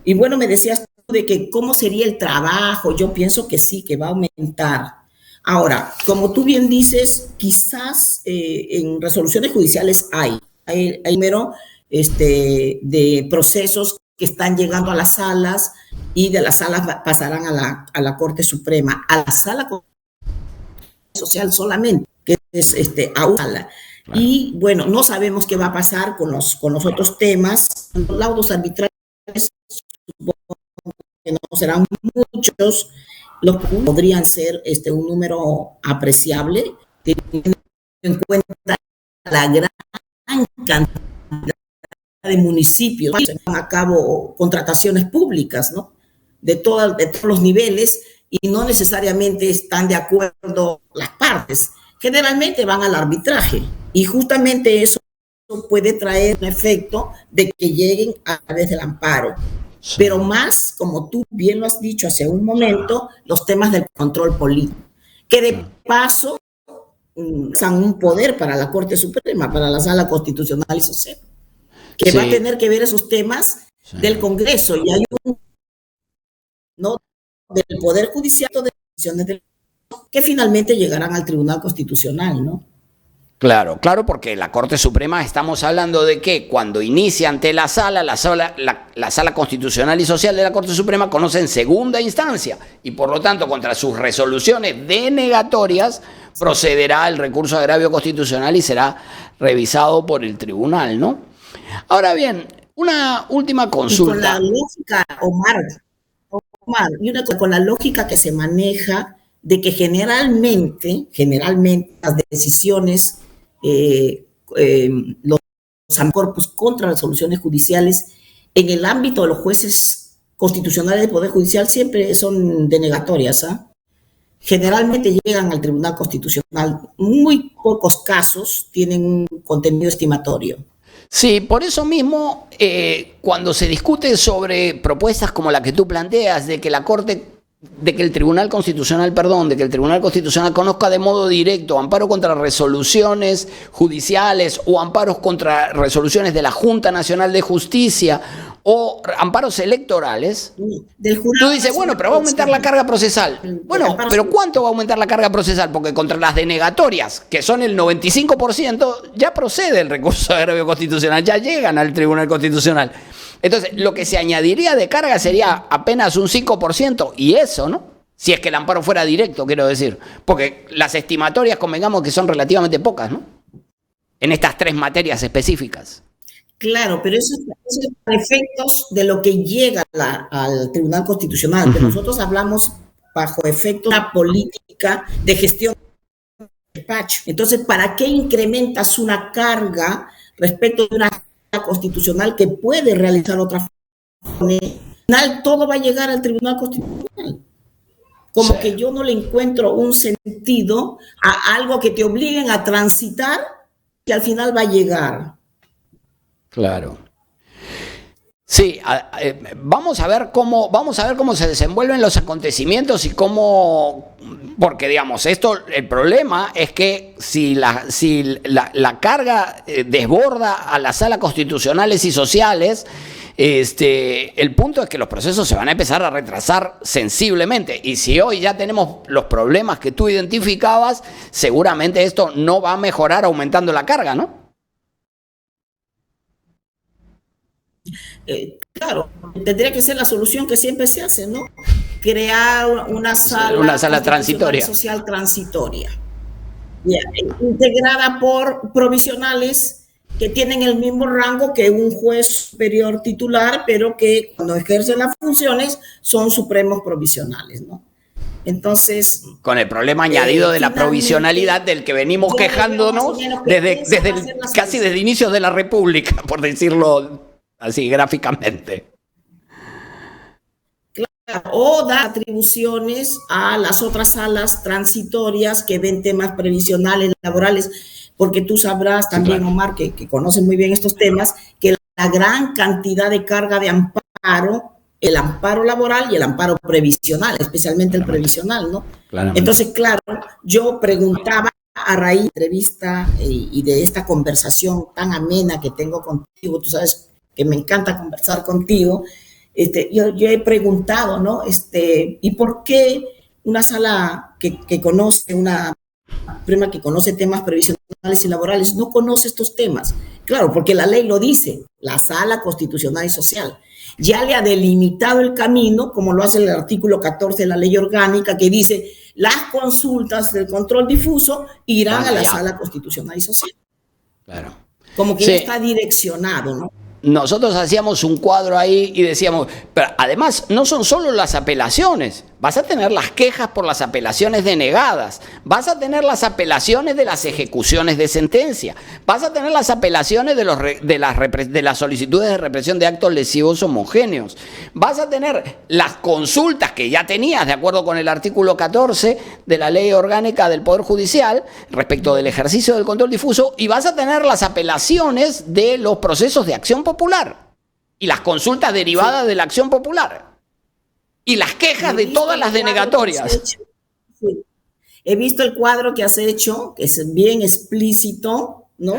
Y bueno, me decías de que cómo sería el trabajo. Yo pienso que sí, que va a aumentar. Ahora, como tú bien dices, quizás en resoluciones judiciales hay número de procesos que están llegando a las salas, y de las salas pasarán a la Corte Suprema, a la sala social solamente, que es a una sala. Y bueno, no sabemos qué va a pasar con los otros temas. Los laudos arbitrarios supongo que no serán muchos, los que podrían ser un número apreciable, teniendo en cuenta la gran cantidad de municipios que llevan a cabo contrataciones públicas, ¿no? De todos los niveles, y no necesariamente están de acuerdo las partes. Generalmente van al arbitraje, y justamente eso puede traer un efecto de que lleguen a través del amparo. Sí. Pero más, como tú bien lo has dicho hace un momento, los temas del control político, que de paso son un poder para la Corte Suprema, para la Sala Constitucional y Social, que sí va a tener que ver esos temas del Congreso, y hay un ¿no? Del Poder Judicial o de decisiones que finalmente llegarán al Tribunal Constitucional, ¿no? Claro, claro, porque la Corte Suprema estamos hablando de que cuando inicia ante la sala constitucional y social de la Corte Suprema conoce en segunda instancia y por lo tanto contra sus resoluciones denegatorias procederá el recurso de agravio constitucional y será revisado por el tribunal, ¿no? Ahora bien, una última consulta. Y con la lógica, Omar, y con la lógica que se maneja de que generalmente las decisiones, los corpus contra resoluciones judiciales en el ámbito de los jueces constitucionales del Poder Judicial siempre son denegatorias, ¿ah? Generalmente llegan al Tribunal Constitucional. Muy pocos casos tienen un contenido estimatorio. Sí, por eso mismo, cuando se discute sobre propuestas como la que tú planteas, de que el Tribunal Constitucional conozca de modo directo amparo contra resoluciones judiciales o amparos contra resoluciones de la Junta Nacional de Justicia o amparos electorales, tú dices, bueno, pero va a aumentar la carga procesal. Bueno, pero ¿cuánto va a aumentar la carga procesal? Porque contra las denegatorias, que son el 95%, ya procede el recurso de agravio constitucional, ya llegan al Tribunal Constitucional. Entonces, lo que se añadiría de carga sería apenas un 5%, y eso, ¿no? Si es que el amparo fuera directo, quiero decir. Porque las estimatorias, convengamos que son relativamente pocas, ¿no? En estas tres materias específicas. Claro, pero eso es para efectos de lo que llega al Tribunal Constitucional. Pero nosotros hablamos bajo efecto de una política de gestión del despacho. Entonces, ¿para qué incrementas una carga respecto de una constitucional que puede realizar otra función? Al final todo va a llegar al Tribunal Constitucional. Como sí. Que yo no le encuentro un sentido a algo que te obliguen a transitar que al final va a llegar. Claro. Sí, vamos a ver cómo se desenvuelven los acontecimientos y cómo, porque digamos, el problema es que si la carga desborda a las salas constitucionales y sociales, el punto es que los procesos se van a empezar a retrasar sensiblemente, y si hoy ya tenemos los problemas que tú identificabas, seguramente esto no va a mejorar aumentando la carga, ¿no? Claro, tendría que ser la solución que siempre se hace, ¿no? Crear una sala transitoria. Social transitoria, integrada por provisionales que tienen el mismo rango que un juez superior titular, pero que cuando ejercen las funciones son supremos provisionales, ¿no? Entonces, con el problema añadido de la provisionalidad del que venimos quejándonos casi desde inicios de la República, por decirlo así gráficamente. Claro, o da atribuciones a las otras salas transitorias que ven temas previsionales, laborales, porque tú sabrás también, sí, claro, Omar, que conoce muy bien estos temas, que la gran cantidad de carga de amparo, el amparo laboral y el amparo previsional, especialmente el previsional, ¿no? Claramente. Entonces, claro, yo preguntaba a raíz de la entrevista y de esta conversación tan amena que tengo contigo, tú sabes que me encanta conversar contigo, yo he preguntado, ¿no? ¿Y por qué una sala que conoce, una Suprema que conoce temas previsionales y laborales no conoce estos temas? Claro, porque la ley lo dice, la Sala Constitucional y Social ya le ha delimitado el camino, como lo hace el artículo 14 de la Ley Orgánica, que dice, las consultas del control difuso irán a la Sala Constitucional y Social. Claro. Como que sí, está direccionado, ¿no? Nosotros hacíamos un cuadro ahí y decíamos, pero además no son solo las apelaciones, vas a tener las quejas por las apelaciones denegadas, vas a tener las apelaciones de las ejecuciones de sentencia, vas a tener las apelaciones de las solicitudes de represión de actos lesivos homogéneos, vas a tener las consultas que ya tenías de acuerdo con el artículo 14 de la Ley Orgánica del Poder Judicial respecto del ejercicio del control difuso, y vas a tener las apelaciones de los procesos de acción popular y las consultas derivadas de la acción popular y las quejas de todas las denegatorias. Sí. He visto el cuadro que has hecho, que es bien explícito, ¿no?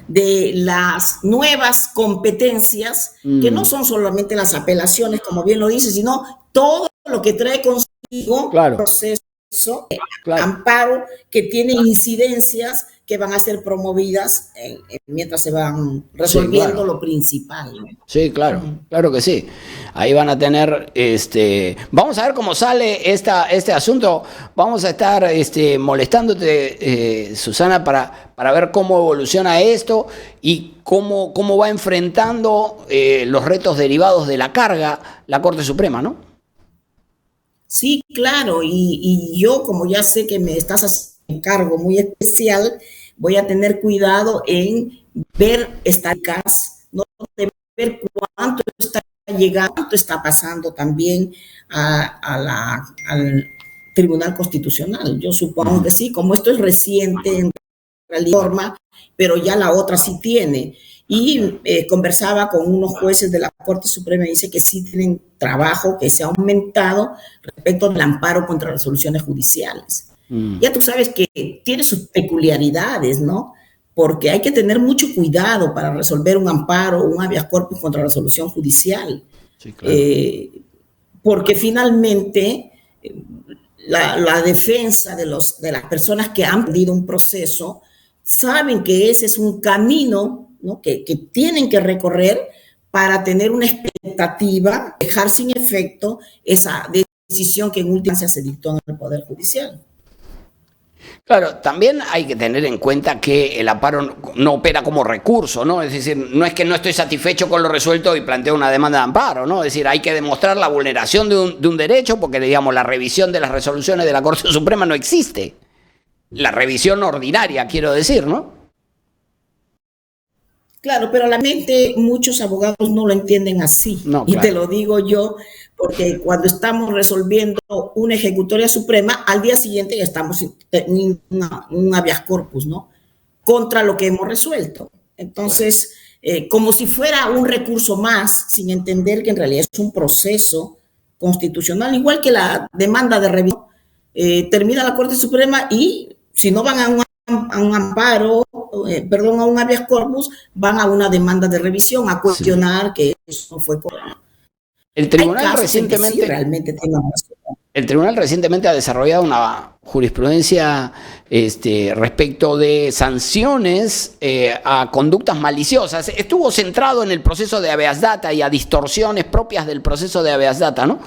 De las nuevas competencias, que no son solamente las apelaciones, como bien lo dices, sino todos lo que trae consigo Claro. un proceso de Claro. amparo que tiene incidencias que van a ser promovidas mientras se van resolviendo Sí, claro. lo principal, ¿no? Sí, claro, claro que sí. Ahí van a tener, vamos a ver cómo sale este asunto. Vamos a estar molestándote, Susana, para ver cómo evoluciona esto y cómo va enfrentando los retos derivados de la carga la Corte Suprema, ¿no? Sí, claro, y yo como ya sé que me estás haciendo un cargo muy especial, voy a tener cuidado en ver estadísticas, ¿no? De ver cuánto está llegando, cuánto está pasando también al Tribunal Constitucional. Yo supongo que sí, como esto es reciente en realidad, pero ya la otra sí tiene. Y conversaba con unos jueces de la Corte Suprema y dice que sí tienen trabajo, que se ha aumentado respecto al amparo contra resoluciones judiciales. Ya tú sabes que tiene sus peculiaridades, ¿no? Porque hay que tener mucho cuidado para resolver un amparo, un habeas corpus contra resolución judicial. Sí, claro. Porque finalmente la defensa de las personas que han perdido un proceso saben que ese es un camino, ¿no? que tienen que recorrer para tener una expectativa, dejar sin efecto esa decisión que en última instancia se dictó en el Poder Judicial. Claro, también hay que tener en cuenta que el amparo no opera como recurso, ¿no? Es decir, no es que no estoy satisfecho con lo resuelto y planteo una demanda de amparo, ¿no? Es decir, hay que demostrar la vulneración de un derecho porque, digamos, la revisión de las resoluciones de la Corte Suprema no existe. La revisión ordinaria, quiero decir, ¿no? Claro, pero la mente muchos abogados no lo entienden así. No, Y claro. te lo digo yo, porque cuando estamos resolviendo una ejecutoria suprema, al día siguiente ya estamos en un habeas corpus, ¿no? Contra lo que hemos resuelto. Entonces, como si fuera un recurso más, sin entender que en realidad es un proceso constitucional, igual que la demanda de revisión. Termina la Corte Suprema y si no van a un amparo, a un habeas corpus, van a una demanda de revisión a cuestionar que eso no fue correcto. El tribunal Hay casos en que sí recientemente, realmente tienen razón. el tribunal recientemente ha desarrollado una jurisprudencia respecto de sanciones a conductas maliciosas. Estuvo centrado en el proceso de habeas data y a distorsiones propias del proceso de habeas data, ¿no?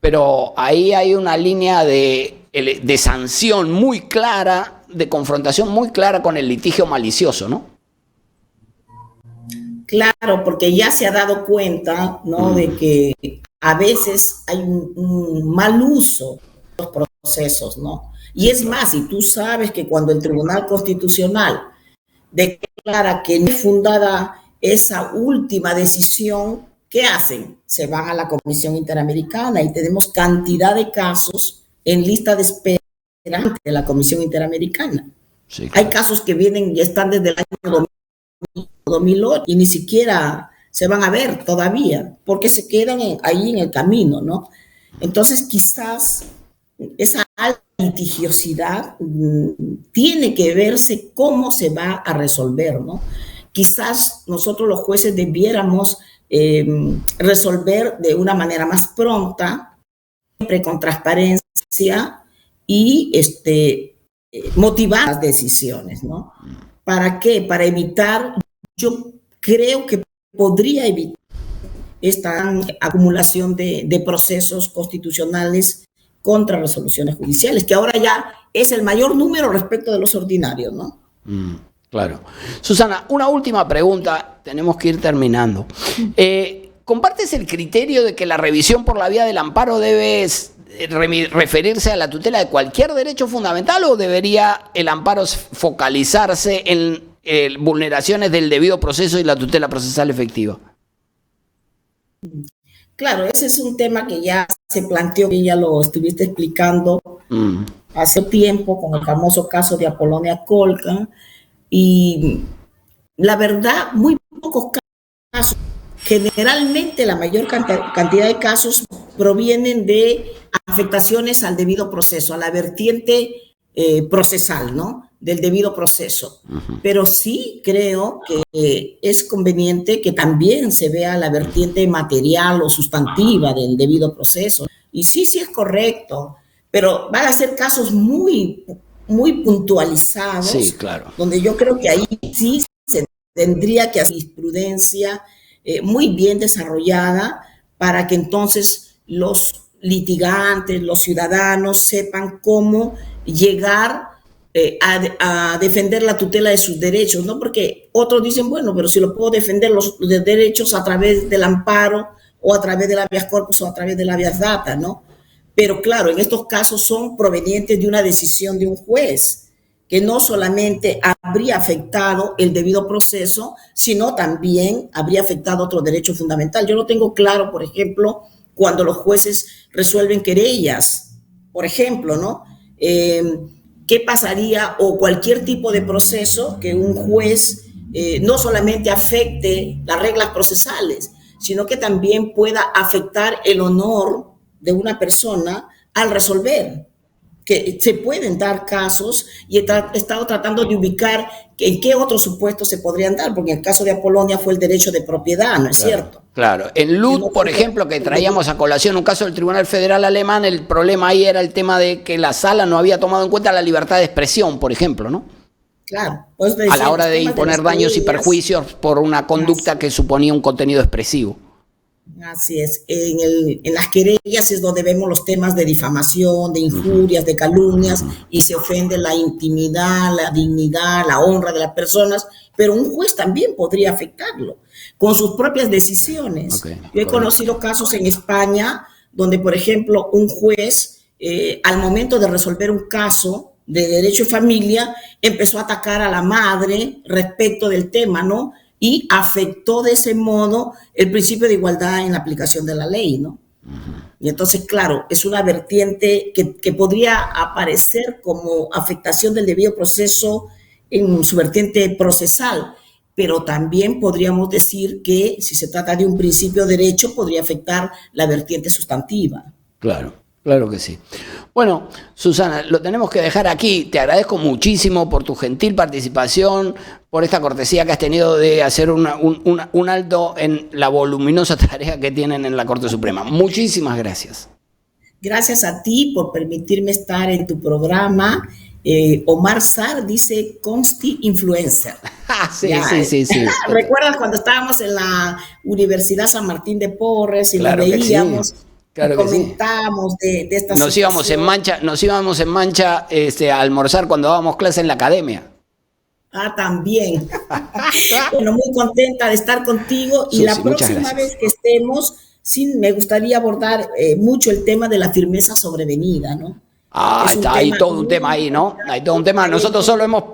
Pero ahí hay una línea de sanción muy clara, de confrontación muy clara con el litigio malicioso, ¿no? Claro, porque ya se ha dado cuenta, ¿no? De que a veces hay un mal uso de los procesos, ¿no? Y es más, y tú sabes que cuando el Tribunal Constitucional declara que no es fundada esa última decisión, ¿qué hacen? Se van a la Comisión Interamericana y tenemos cantidad de casos en lista de espera de la Comisión Interamericana. Sí, claro. Hay casos que vienen y están desde el año 2008 y ni siquiera se van a ver todavía porque se quedan ahí en el camino, ¿no? Entonces quizás esa alta litigiosidad tiene que verse cómo se va a resolver, ¿no? Quizás nosotros los jueces debiéramos resolver de una manera más pronta, siempre con transparencia y motivar las decisiones, ¿no? ¿Para qué? Para evitar, yo creo que podría evitar esta acumulación de procesos constitucionales contra resoluciones judiciales, que ahora ya es el mayor número respecto de los ordinarios, ¿no? Claro. Susana, una última pregunta, tenemos que ir terminando. ¿Compartes el criterio de que la revisión por la vía del amparo debe referirse a la tutela de cualquier derecho fundamental o debería el amparo focalizarse en vulneraciones del debido proceso y la tutela procesal efectiva? Claro, ese es un tema que ya se planteó, que ya lo estuviste explicando hace tiempo con el famoso caso de Apolonia Colca, y la verdad, muy pocos casos, generalmente la mayor cantidad de casos provienen de afectaciones al debido proceso, a la vertiente procesal, ¿no? del debido proceso. Pero sí creo que es conveniente que también se vea la vertiente material o sustantiva del debido proceso. Y sí, sí es correcto, pero van a ser casos muy, muy puntualizados, sí, claro, donde yo creo que ahí sí se tendría que hacer jurisprudencia muy bien desarrollada para que entonces los litigantes, los ciudadanos sepan cómo llegar a defender la tutela de sus derechos, ¿no? Porque otros dicen, bueno, pero si lo puedo defender los derechos a través del amparo o a través del habeas corpus o a través del habeas data, ¿no? Pero claro, en estos casos son provenientes de una decisión de un juez que no solamente habría afectado el debido proceso, sino también habría afectado otro derecho fundamental. Yo lo tengo claro, por ejemplo, cuando los jueces resuelven querellas, por ejemplo, ¿no? ¿Qué pasaría o cualquier tipo de proceso que un juez no solamente afecte las reglas procesales, sino que también pueda afectar el honor de una persona al resolver? Que se pueden dar casos y he estado tratando de ubicar en qué otros supuestos se podrían dar, porque en el caso de Apolonia fue el derecho de propiedad, ¿no es cierto? Claro. En Lut, por ejemplo, que traíamos a colación un caso del Tribunal Federal Alemán, el problema ahí era el tema de que la sala no había tomado en cuenta la libertad de expresión, por ejemplo, ¿no? Claro. Pues a la hora de imponer daños y perjuicios por una conducta que suponía un contenido expresivo. Así es. En las querellas es donde vemos los temas de difamación, de injurias, de calumnias, y se ofende la intimidad, la dignidad, la honra de las personas, pero un juez también podría afectarlo con sus propias decisiones. Yo he conocido casos en España donde, por ejemplo, un juez, al momento de resolver un caso de derecho de familia, empezó a atacar a la madre respecto del tema, ¿no? Y afectó de ese modo el principio de igualdad en la aplicación de la ley, ¿no? Y entonces, claro, es una vertiente que podría aparecer como afectación del debido proceso en su vertiente procesal, pero también podríamos decir que si se trata de un principio de derecho, podría afectar la vertiente sustantiva. Claro. Claro que sí. Bueno, Susana, lo tenemos que dejar aquí. Te agradezco muchísimo por tu gentil participación, por esta cortesía que has tenido de hacer un alto en la voluminosa tarea que tienen en la Corte Suprema. Muchísimas gracias. Gracias a ti por permitirme estar en tu programa. Omar Sar dice Consti Influencer. Sí, ya, sí. ¿Recuerdas cuando estábamos en la Universidad San Martín de Porres y claro, nos veíamos? Sí. Claro que comentábamos sí. de esta nos íbamos en mancha a almorzar cuando dábamos clase en la academia. También. Bueno, muy contenta de estar contigo y la próxima vez que estemos, sí, me gustaría abordar mucho el tema de la firmeza sobrevenida, ¿no? Hay todo un tema ahí, ¿no? Hay todo un tema. Nosotros solo hemos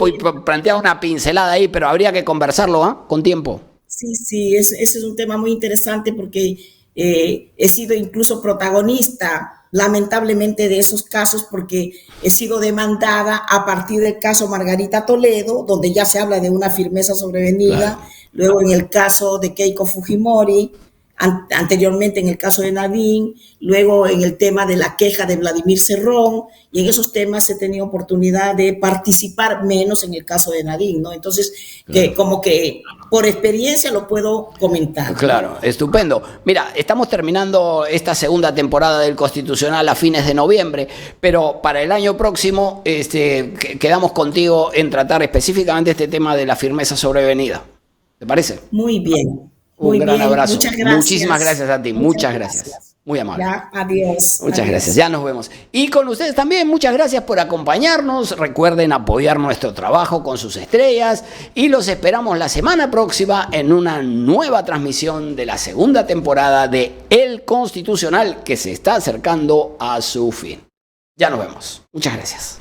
planteado una pincelada ahí, pero habría que conversarlo, con tiempo. Sí, ese es un tema muy interesante porque he sido incluso protagonista, lamentablemente, de esos casos porque he sido demandada a partir del caso Margarita Toledo, donde ya se habla de una firmeza sobrevenida, claro. Luego en el caso de Keiko Fujimori, anteriormente en el caso de Nadine, luego en el tema de la queja de Vladimir Cerrón, y en esos temas he tenido oportunidad de participar menos en el caso de Nadine, ¿no? Entonces, claro. Como que por experiencia lo puedo comentar. Claro, estupendo. Mira, estamos terminando esta segunda temporada del Constitucional a fines de noviembre, pero para el año próximo quedamos contigo en tratar específicamente este tema de la firmeza sobrevenida. ¿Te parece? Muy bien. Un gran abrazo. Muchas gracias. Muchísimas gracias a ti. Muchas gracias. Muy amable. Ya, adiós. Muchas gracias. Ya nos vemos. Y con ustedes también, muchas gracias por acompañarnos. Recuerden apoyar nuestro trabajo con sus estrellas y los esperamos la semana próxima en una nueva transmisión de la segunda temporada de El Constitucional que se está acercando a su fin. Ya nos vemos. Muchas gracias.